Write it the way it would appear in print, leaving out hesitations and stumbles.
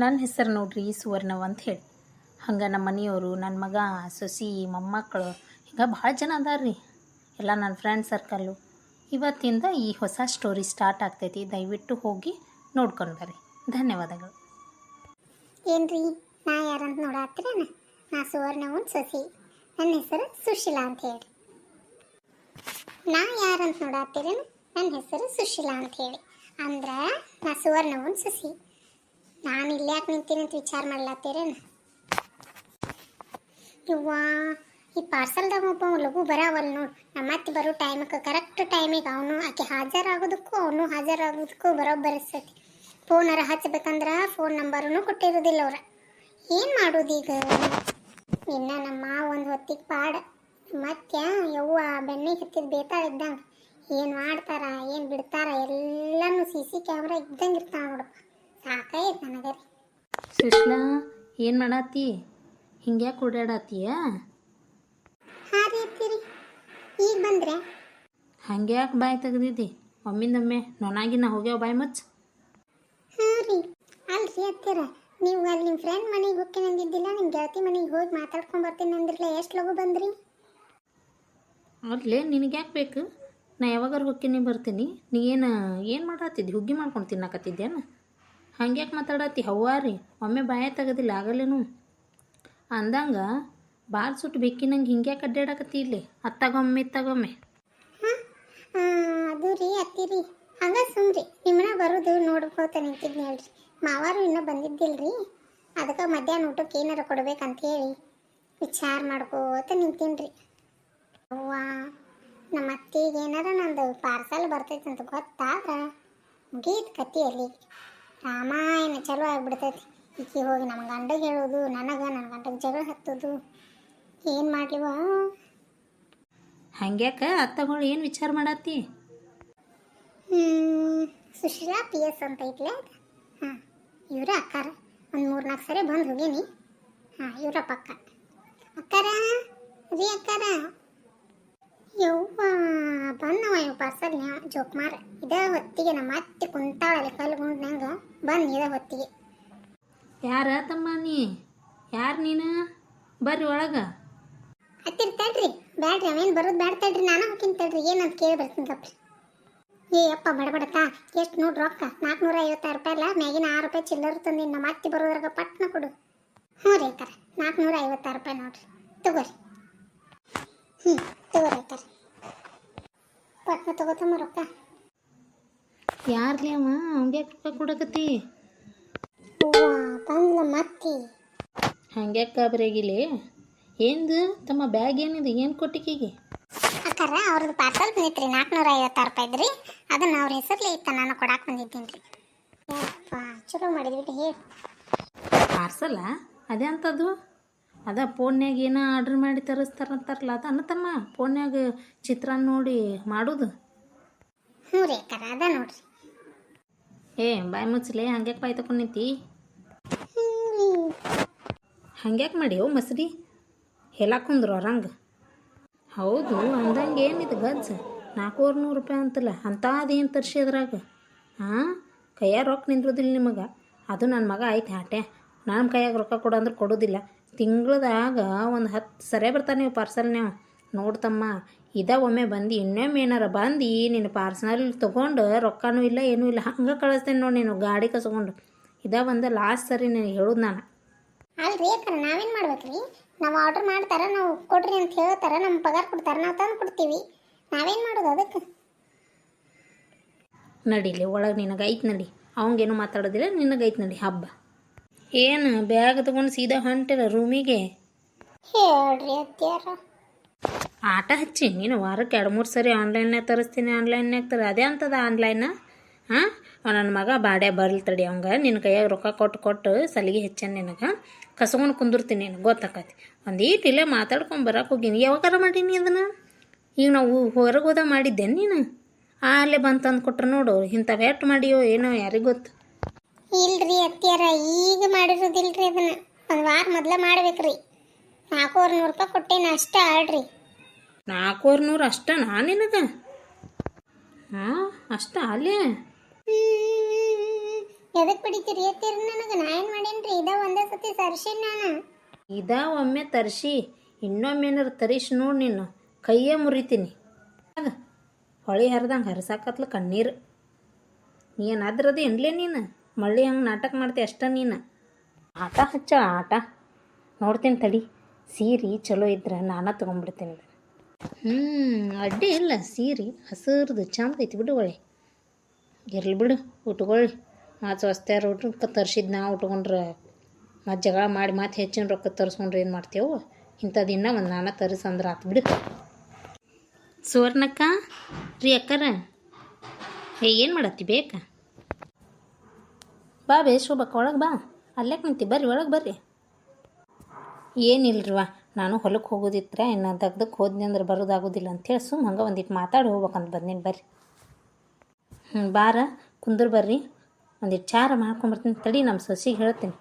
ನನ್ನ ಹೆಸರು ನೋಡ್ರಿ ಸುವರ್ಣವ್ ಅಂತ ಹೇಳಿ. ಹಂಗೆ ನಮ್ಮ ಮನೆಯವರು, ನನ್ನ ಮಗ, ಸೊಸಿ, ಮೊಮ್ಮಕ್ಕಳು ಹಿಂಗೆ ಭಾಳ ಜನ ಅದಾರ ರೀ. ಎಲ್ಲ ನನ್ನ ಫ್ರೆಂಡ್ ಸರ್ಕಲ್ಲು. ಇವತ್ತಿಂದ ಈ ಹೊಸ ಸ್ಟೋರಿ ಸ್ಟಾರ್ಟ್ ಆಗ್ತೈತಿ. ದಯವಿಟ್ಟು ಹೋಗಿ ನೋಡ್ಕೊಂಡು ಬರ್ರಿ. ಧನ್ಯವಾದಗಳು. ಏನ್ರಿ, ನಾ ಯಾರಂತ ನೋಡಾತ್ತೀರೇನ? ನಾ ಸುವರ್ಣವನ್ ಸೊಸಿ. ನನ್ನ ಹೆಸರು ಸುಶೀಲಾ ಅಂತ ಹೇಳಿ. ನಾ ಯಾರಂತ ನೋಡಾತ್ತೀರೇನ? ನನ್ನ ಹೆಸರು ಸುಶೀಲಾ ಅಂತ ಹೇಳಿ. ಅಂದ್ರೆ ನಾ ಸುವರ್ಣವನ್ ಸೊಸಿ. ನಾನು ಇಲ್ಲಿ ಯಾಕೆ ನಿಂತೀನಿ ಅಂತ ವಿಚಾರ ಮಾಡ್ಲಾತ್ತೀರೇನ? ಇವ್ವಾ, ಈ ಪಾರ್ಸಲ್ದಾಗ ಒಬ್ಬ ಲಘು ಬರಾವಲ್ ನೋಡು. ನಮ್ಮ ಅತ್ತೆ ಬರೋ ಟೈಮಕ್ಕೆ ಕರೆಕ್ಟ್ ಟೈಮಿಗೆ ಅವನು ಆಕೆ ಹಾಜರಾಗೋದಕ್ಕೂ ಅವನು ಹಾಜರಾಗೋದಕ್ಕೂ ಬರೋಬ್ಬರಿಸ್ತೈತಿ. ಫೋನರ ಹಚ್ಬೇಕಂದ್ರೆ ಫೋನ್ ನಂಬರೂ ಕೊಟ್ಟಿರೋದಿಲ್ಲ ಅವ್ರ. ಏನು ಮಾಡೋದೀಗ? ಇನ್ನು ನಮ್ಮ ಒಂದು ಹೊತ್ತಿಗೆ ಪಾಡ. ಮತ್ತೆ ಯವ್ವ ಬೆನ್ನಿಗೆ ಹತ್ತಿದ ಬೇತಾಳ ಇದ್ದಂಗೆ. ಏನು ಮಾಡ್ತಾರ, ಏನು ಬಿಡ್ತಾರ, ಎಲ್ಲನೂ CC ಕ್ಯಾಮ್ರಾ ಇದ್ದಂಗೆ ಇರ್ತಾವ ನೋಡಪ್ಪ. ಸಾಕಾಯ್ತು ನನಗೆ ರೀ. ಸುಶ್ಲಾ, ಏನು ಮಾಡತ್ತಿ? ಹಿಂಗ್ಯಾಕೆ ಓಡಾಡತ್ತೀಯ? ಹಾಂ ರೀ ಅತ್ತೀರಿ, ಈಗ ಬಂದ್ರೆ ಹಂಗ್ಯಾಕೆ ಬಾಯಿ ತೆಗ್ದಿದ್ದಿ? ಒಮ್ಮಿಂದೊಮ್ಮೆ ನೊಣಾಗಿನ ಹೋಗ್ಯಾವ ಬಾಯಿ ಮುಚ್ಚ. ಹಾಂ ರೀ, ಅಲ್ರಿ ಅತ್ತೀರ, ನೀವು ಅಲ್ಲಿ ನಿಮ್ಮ ಫ್ರೆಂಡ್ ಮನೆಗೆ ಹೋಗ್ತೀನಿ ಅಂದಿದ್ದಿಲ್ಲ, ನಿಮ್ಮ ಗೆಳತಿ ಮನೆಗೆ ಹೋಗಿ ಮಾತಾಡ್ಕೊಂಡು ಬರ್ತೀನಿ ಅಂದ್ರಲ್ಲ, ಎಷ್ಟು ಲಗು ಬಂದ್ರಿ? ಅಲ್ಲೇ ನಿನಗ್ಯಾಕೆ ಬೇಕು? ನಾ ಯಾವಾಗಾರು ಹೋಗ್ತೀನಿ ಬರ್ತೀನಿ. ನೀ ಏನು ಮಾಡತ್ತಿದ್ದಿ? ಹುಗ್ಗಿ ಮಾಡ್ಕೊಂಡು ತಿನ್ನಕತ್ತಿದ್ದೇನ? ಹಂಗ್ಯಾಕೆ ಮಾತಾಡತ್ತಿ? ಹವ್ವಾರಿ, ಒಮ್ಮೆ ಬಾಯ ತೆಗದಿಲ್ಲ ಆಗಲ್ಲೇನು ಅಂದಂಗೆ ಬಾಲ್ ಸುಟ್ಟು ಬೆಕ್ಕಿನಂಗೆ ಹಿಂಗ್ಯಾಕೆ ಅಡ್ಡಾಡಕತ್ತಿ ಇಲ್ಲಿ ಅತ್ತಾಗೊಮ್ಮೆ ಇತ್ತಾಗೊಮ್ಮೆ? ಹಾಂ, ಅದು ರೀ ಅತ್ತೀರಿ, ಹಂಗೆ ಸುಮ್ರಿ ನಿಮ್ಮನ್ನ ಬರೋದು ನೋಡ್ಕೋತ ನಿಂತಿದ್ನಿ ಹೇಳ್ರಿ. ಮಾವಾರು ಇನ್ನೂ ಬಂದಿದ್ದಿಲ್ರಿ, ಅದಕ್ಕೆ ಮಧ್ಯಾಹ್ನ ಊಟಕ್ಕೆ ಏನಾರು ಕೊಡ್ಬೇಕಂತ ಹೇಳಿ ವಿಚಾರ ಮಾಡ್ಕೋತ ನಿಂತೀನಿ. ಅವ್ವ, ನಮ್ಮ ಅತ್ತಿಗೆ ಏನಾರ ನಂದು ಪಾರ್ಸಲ್ ಬರ್ತೈತೆ ಅಂತ ಗೊತ್ತಾದ್ರೆ ಮುಗೀತು ಕತ್ತಿ. ಅಲ್ಲಿ ರಾಮಾಯಣ ಚಲೋ ಆಗ್ಬಿಡ್ತೈತಿ. ಈಕೆ ಹೋಗಿ ನಮ್ಮ ಗಂಡಗೆ ಹೇಳೋದು, ನನ್ನ ಗಂಡಗೆ ಜಗಳ ಹತ್ತೋದು. ಏನು ಮಾಡ್ಲಿವ? ಹಂಗ್ಯಾಕೆ ಅತ್ತಗಳು ಏನು ವಿಚಾರ ಮಾಡತ್ತಿ? ಸುಶೀಲಾ PS ಅಂತ ಐತ್ಲೆ. ಹಾಂ, ಇವರ ಅಕ್ಕಾರ ಒಂದು 3-4 ಸರಿ ಬಂದು ಹೋಗೀನಿ. ಹಾಂ, ಇವರ ಪಕ್ಕ ಅಕ್ಕಾರ ರೀ. ಅಕ್ಕಾರ ಯವ್ವ ಬಂದವ ಇವ್ ಪಾರ್ಸಲ್ ಜೋಕ್ ಮಾರ. ಇದೇ ಹೊತ್ತಿಗೆ ನಮ್ಮ ಅತ್ತೆ ಕುಂತಾಳಲ್ಲಿ ಕಲ್ಗುಂಡ್ನಂಗೆ ಬಂದು ಇದೇ ಹೊತ್ತಿಗೆ. ಯಾರ ತಮ್ಮ ನೀ? ಯಾರು ನೀನು? ಬರ್ರಿ ಒಳಗೆ. ಹತ್ತಿರ್ತೇಳ್ರಿ, ಬ್ಯಾಡ್ರಿ ಅವೇನು ಬರೋದು ಬ್ಯಾಡ ತಡ್ರಿ, ನಾನು ಹೋಗಿಂತೇಳ್ರಿ. ಏನಂತ ಕೇಳಿ ಬರ್ತೀನಿ ಕಪ್ರಿ. ಏ ಅಪ್ಪ ಬಡಬಡಕ ಎಷ್ಟು ನೋಡ್ರಿ ರೊಕ್ಕ? 456 ರೂಪಾಯಿ ಅಲ್ಲ, ಮ್ಯಾಗಿನ 6 ರೂಪಾಯಿ ಚಿಲ್ಲರ್ ತಂದಿನಿ. ನಮ್ಮ ಅತ್ತೆ ಬರೋದ್ರಾಗ ಪಟ್ನ ಕೊಡು. ಹ್ಞೂ ರೀ ಅಕ್ಕಾರ, 456 ರೂಪಾಯಿ ನೋಡ್ರಿ, ತಗೋರಿ. ತಗೋರಿ ಅಕ್ಕಾರ, ಪಟ್ನ ತಗೋತಮ್ಮ ರೊಕ್ಕ. ಯಾರ್ಲಿ ಅವ? ಹಂಗ್ಯಾಕೆ ರೊಕ್ಕ ಕೊಡಕತ್ತಿ? ಬಂದ್ಲ ಮತ್ತಿ. ಹಂಗ್ಯಾಕೆ ಗಾಬರಿಯಾಗಿಲಿ? ಏನು ತಮ್ಮ ಬ್ಯಾಗ್ ಏನಿದೆ? ಏನು ಕೊಟ್ಟಿಕಿಗೆ? ಅಕ್ಕಾರ ಅವ್ರದ್ದು ಪಾರ್ಸಲ್ ಬಂದಿತ್ತು ರೀ, 456 ರೂಪಾಯಿ ಇದ್ರಿ. ಅದನ್ನ ಅವ್ರ ಹೆಸರ್ಲಿ ಇತ್ತ, ನಾನು ಕೊಡಾಕ್ ಬಂದಿದ್ದೀನಿ ರೀ. ಯಪ್ಪ ಚಲೋ ಮಾಡಿದ್ಬಿಟ್ಟು ಹೇಳಿ. ಪಾರ್ಸಲ್ಲ? ಅದೇ ಅಂಥದ್ದು ಅದ ಫೋನ್ಯಾಗ ಏನೋ ಆರ್ಡ್ರ್ ಮಾಡಿ ತರಿಸ್ತಾರಂತಾರಲ್ಲ, ಅದು ಅನ್ನತಮ್ಮ ಫೋನ್ಯಾಗ ಚಿತ್ರಾನ್ನ ನೋಡಿ ಮಾಡೋದು. ಹ್ಞೂ ರೀ ಅಕ್ಕಾರ, ಅದ ನೋಡ್ರಿ. ಏ ಬಾಯಿ ಮುಚ್ಚಲೆ, ಹಂಗ್ಯಾಕೆ ಬಾಯಿ ತಗೊಂಡು ನಿಂತಿ? ಹಂಗ್ಯಾಕೆ ಮಾಡಿ ಅವು ಮಸ್ರಿ ಹೇಳಾಕುಂದ್ರು ಅವ್ರಂಗೆ? ಹೌದು ಅಂದಂಗೆ ಏನಿದೆ ಗಜ್ಜ? 400 ರೂಪಾಯಿ ಅಂತಲ್ಲ, ಅಂಥ ಅದೇನು ತರಿಸಿ ಅದ್ರಾಗ? ಹಾಂ, ಕೈಯಾಗ ರೊಕ್ಕ ನಿಂದ್ರೋದಿಲ್ಲ ನಿಮಗೆ. ಅದು ನನ್ನ ಮಗ ಆಯ್ತು ಹಾಟೆ, ನನ್ನ ಕೈಯಾಗ ರೊಕ್ಕ ಕೊಡಂದ್ರೆ ಕೊಡೋದಿಲ್ಲ. ತಿಂಗಳದಾಗ ಒಂದು 10 ಸರಿ ಬರ್ತಾನೆ ನೀವು ಪಾರ್ಸಲ್. ನೀವು ನೋಡ್ತಮ್ಮ, ಇದ ಒಮ್ಮೆ ಬಂದು ಇನ್ನೊಮ್ಮೆ ಏನಾರ ಬಂದು ನಿನ್ನ ಪಾರ್ಸಲ್ ತೊಗೊಂಡು ರೊಕ್ಕನೂ ಇಲ್ಲ ಏನೂ ಇಲ್ಲ ಹಂಗೆ ಕಳಿಸ್ತೇನೆ ನೋಡಿ. ನೀನು ಗಾಡಿ ಕಸ್ಕೊಂಡು ಇದ ಒಂದು ಲಾಸ್ಟ್ ಸರಿ ನೀನು ಹೇಳೋದು ನಾನು. ಅಲ್ರಿ ಅಕ್ಕ, ನಾವೇನು ಮಾಡ್ಬೇಕ್ರಿ? ನಾವು ಆರ್ಡ್ರ್ ಮಾಡ್ತಾರ, ನಾವು ಕೊಡ್ರಿ ಅಂತ ಹೇಳ್ತಾರ, ನಮ್ಮ ಪಗಾರ ಕೊಡ್ತಾರೆ, ನಾವು ತಂದು ಕೊಡ್ತೀವಿ. ನಾವೇನು ಮಾಡೋದು ಅದಕ್ಕೆ? ನಡೀಲಿ ಒಳಗೆ, ನಿನಗೈತೆ ನಡಿ. ಅವಂಗೇನು ಮಾತಾಡೋದಿಲ್ಲ, ನಿನಗೈತೆ ನಡಿ ಹಬ್ಬ. ಏನು ಬ್ಯಾಗ್ ತೊಗೊಂಡು ಸೀದಾ ಹೊಂಟಿರ ರೂಮಿಗೆ? ಹೇಳ್ರಿ ಅತ್ಯಾರ. ಆಟ ಹಚ್ಚಿ ನೀನು ವಾರಕ್ಕೆ 2-3 ಸರಿ ಆನ್ಲೈನ್ನಾಗ ತರಿಸ್ತೀನಿ, ಆನ್ಲೈನ್ನಾಗ ಅದೇ ಅಂತದ ಆನ್ಲೈನ? ಹಾಂ, ನನ್ನ ಮಗ ಬಾಡ್ಯ ಬರ್ಲಿ ತಡಿ, ಅವಂಗೆ ನಿನ್ನ ಕೈಯಾಗ ರೊಕ್ಕ ಕೊಟ್ಟು ಸಲಿಗೆ ಹೆಚ್ಚಾನ ನಿನಗೆ ಕಸ್ಕೊಂಡು ಕುಂದಿರ್ತೀನಿ. ನೀನು ಗೊತ್ತಾಕತಿ. ಒಂದೀಟ್ ಇಲ್ಲೇ ಮಾತಾಡ್ಕೊಂಡು ಬರಕ್ಕೆ ಹೋಗೀನಿ. ಯಾವಾಗಾರ ಮಾಡೀನಿ ಅದನ್ನು? ಈಗ ನಾವು ಹೊರಗೆ ಹೋದ ಮಾಡಿದ್ದೇನೆ ನೀನು? ಅಲ್ಲೇ ಬಂದು ತಂದು ಕೊಟ್ರೆ ನೋಡು, ಇಂಥವು ಎಟ್ಟು ಮಾಡಿಯೋ ಏನೋ ಯಾರಿಗೆ ಗೊತ್ತು. ಇಲ್ರಿ ಅತ್ಯಾರ, ಈಗ ಮಾಡಿರೋದಿಲ್ರಿ, ಅದನ್ನು ಒಂದು ವಾರ ಮೊದಲೇ ಮಾಡ್ಬೇಕ್ರಿ. 400 ರೂಪಾಯಿ ಕೊಟ್ಟೇನು ಅಷ್ಟೇ ಆಳ್ರಿ. 400 ಅಷ್ಟ ನಾ ನಿನಗೆ? ಹಾಂ, ಅಷ್ಟ ಅಲ್ಲೇ ಎದಕ್ಕೆ ಬಿಡಿತೀರಿ ಅತ್ತೀರಿ ನನಗೆ? ನಾ ಏನು ಮಾಡೇನಿ? ಪೂರ್ತಿ ತರ್ಸಿನ್ ನಾನು. ಒಮ್ಮೆ ತರಿಸಿ ಇನ್ನೊಮ್ಮೆನಾರು ತರಿಸಿ ನೋಡಿ ನೀನು ಕೈಯೇ ಮುರಿತೀನಿ. ಅದು ಹೊಳೆ ಹರಿದಂಗೆ ಹರಿಸಾಕತ್ಲ ಕಣ್ಣೀರು. ಏನಾದ್ರದು ಎನ್ಲೇ ನೀನು ಮಳ್ಳಿ ಹಂಗೆ ನಾಟಕ ಮಾಡ್ತಿ ಅಷ್ಟ ನೀನು. ಆಟ ಹಚ್ಚ ಆಟ ನೋಡ್ತೀನಿ ತಡಿ. ಸೀರೆ ಚಲೋ ಇದ್ರೆ ನಾನು ತೊಗೊಂಡ್ಬಿಡ್ತೀನಿ. ಅಡ್ಡಿ ಇಲ್ಲ, ಸೀರೆ ಹಸಿರ್ದು ಚಂದ ಐತಿ ಬಿಡು. ಒಳ್ಳೆ ಇರಲಿ ಬಿಡು, ಉಟ್ಕೊಳ್ಳಿ. ಮತ್ತು ಹೊಸ್ತ್ಯಾರ ಊಟಕ್ಕೆ ತರಿಸಿದ್ದು ನಾವು ಉಟ್ಕೊಂಡ್ರೆ ಮತ್ತು ಜಗಳ ಮಾಡಿ ಮತ್ತು ಹೆಚ್ಚಿನ ರೊಕ್ಕ ತರಿಸ್ಕೊಂಡ್ರೆ ಏನು ಮಾಡ್ತೇವೆ. ಇಂಥದಿನ್ನ ಒಂದು ನಾನು ತರಿಸಂದ್ರೆ ಆತು ಬಿಡು. ಸುವರ್ಣಕ್ಕ ರೀ ಅಕ್ಕಾರ, ಏನು ಮಾಡತ್ತಿ ಬೇಕಾ? ಬಾ ಶೋಭಕ್ಕ, ಒಳಗೆ ಬಾ. ಅಲ್ಲೇಕೆ ನಿಂತಿ? ಬರ್ರಿ ಒಳಗೆ ಬರ್ರಿ. ಏನಿಲ್ರಿವ, ನಾನು ಹೊಲಕ್ಕೆ ಹೋಗೋದಿತ್ರ ಇನ್ನು ದಗ್ದಕ್ಕೆ ಹೋದ್ನಿ ಅಂದ್ರೆ ಬರೋದಾಗೋದಿಲ್ಲ ಅಂಥೇಳಿ ಸುಮ್ಮ ಹಂಗೆ ಒಂದಿಟ್ಟು ಮಾತಾಡಿ ಹೋಗ್ಬೇಕಂತ ಬಂದೀನಿ. ಬರ್ರಿ. ಬಾರ ಕುಂದ್ರ ಬರ್ರಿ, ಒಂದಿಟ್ಟು ಚಾರ ಮಾಡ್ಕೊಂಬರ್ತೀನಿ ತಡಿ. ನಮ್ಮ ಸೊಸಿಗೆ ಹೇಳ್ತೀನಿ.